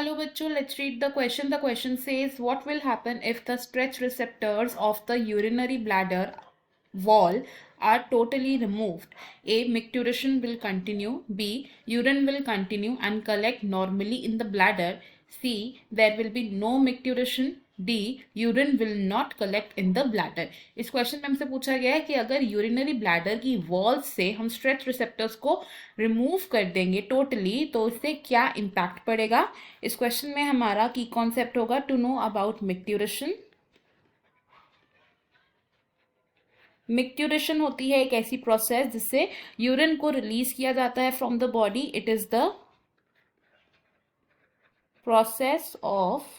Hello bachcho, let's read the question. The question says, what will happen if the stretch receptors of the urinary bladder wall are totally removed? A. Micturition will continue. B. Urine will continue and collect normally in the bladder. C. There will be no micturition. D urine will not collect in the bladder. इस question में हमसे पूछा गया है कि अगर urinary bladder की walls से हम स्ट्रेच रिसेप्टर्स को रिमूव कर देंगे टोटली तो इससे क्या इम्पैक्ट पड़ेगा। इस क्वेश्चन में हमारा की कॉन्सेप्ट होगा टू नो अबाउट मिक्ट्यूरेशन। मिक्ट्यूरेशन होती है एक ऐसी प्रोसेस जिससे यूरिन को रिलीज किया जाता है from the body. It is the process of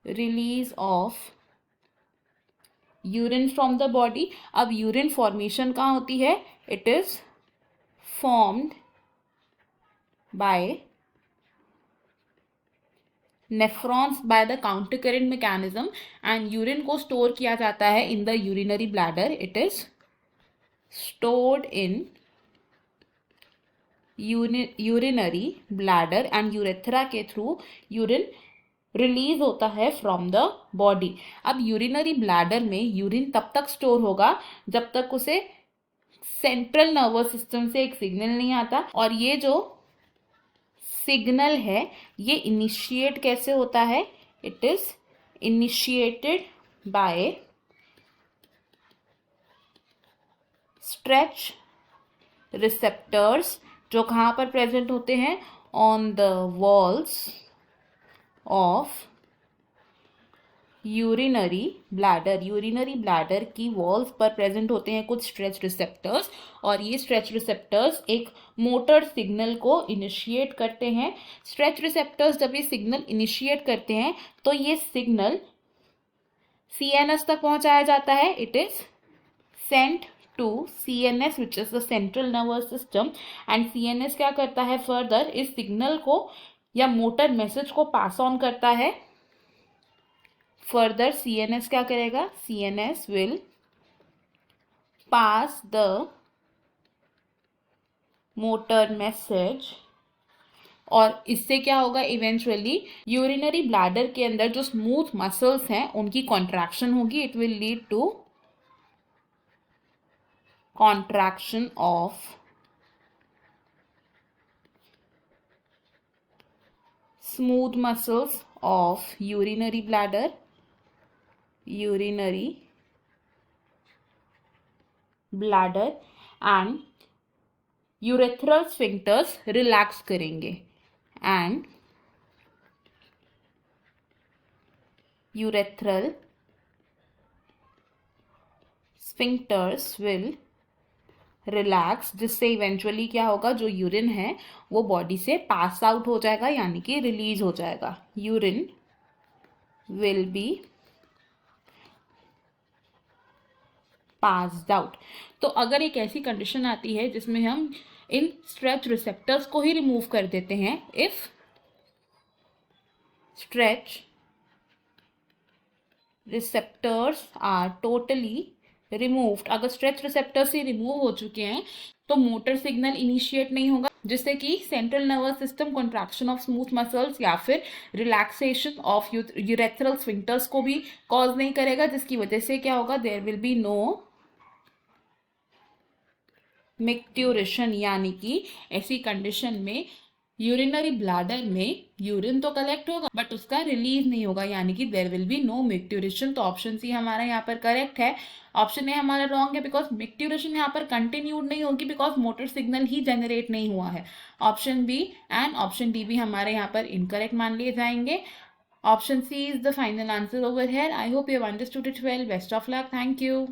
release of urine from the body. अब यूरिन फॉर्मेशन कहाँ होती है? It is formed by nephrons by the counter current mechanism and urine को स्टोर किया जाता है in the urinary bladder. It is stored in urinary bladder and urethra के through urine release होता है फ्रॉम द बॉडी। अब urinary bladder में urine तब तक स्टोर होगा जब तक उसे सेंट्रल नर्वस सिस्टम से एक सिग्नल नहीं आता। और ये जो सिग्नल है ये इनिशिएट कैसे होता है? It is initiated by stretch receptors जो कहाँ पर प्रेजेंट होते हैं? On the walls of urinary bladder. Urinary bladder की वॉल्स पर प्रेजेंट होते हैं कुछ स्ट्रेच रिसेप्टर्स और ये स्ट्रेच रिसेप्टर्स एक मोटर सिग्नल को इनिशिएट करते हैं। स्ट्रेच रिसेप्टर्स जब ये सिग्नल इनिशिएट करते हैं तो ये सिग्नल सीएनएस तक पहुंचाया जाता है। It is sent to CNS which is the central nervous system and CNS क्या करता है? फर्दर इस सिग्नल को या मोटर मैसेज को पास ऑन करता है। फर्दर CNS क्या करेगा? CNS will pass the motor message और इससे क्या होगा? इवेंचुअली यूरिनरी ब्लैडर के अंदर जो स्मूथ मसल्स हैं उनकी कॉन्ट्रैक्शन होगी। It will lead to contraction of smooth muscles of urinary bladder and urethral sphincters relax करेंगे and urethral sphincters will relax जिससे इवेंचुअली क्या होगा? जो यूरिन है वो बॉडी से पास आउट हो जाएगा यानी कि रिलीज हो जाएगा। Urine will be passed out. तो अगर एक ऐसी कंडीशन आती है जिसमें हम इन स्ट्रेच रिसेप्टर्स को ही रिमूव कर देते हैं, if stretch receptors are totally removed, अगर स्ट्रेच रिसेप्टर्स ही रिमूव हो चुके हैं तो मोटर सिग्नल इनिशिएट नहीं होगा जिससे कि central nervous system contraction of smooth muscles या फिर रिलैक्सेशन ऑफ यूरेथ्रल स्फिंक्टर्स को भी कॉज नहीं करेगा, जिसकी वजह से क्या होगा? There will be no micturition. यानी कि ऐसी कंडीशन में यूरिनरी ब्लैडर में यूरिन तो कलेक्ट होगा बट उसका रिलीज नहीं होगा यानी कि there will be no micturition. तो ऑप्शन सी हमारा यहाँ पर करेक्ट है। ऑप्शन ए हमारा रॉन्ग है बिकॉज मिक्ट्यूरेशन यहाँ पर कंटिन्यूड नहीं होगी बिकॉज मोटर सिग्नल ही जनरेट नहीं हुआ है। Option B and option D भी हमारे यहाँ पर इनकरेक्ट मान लिए जाएंगे। Option C is the final answer over here. I hope you have understood it well. Best of luck. Thank you.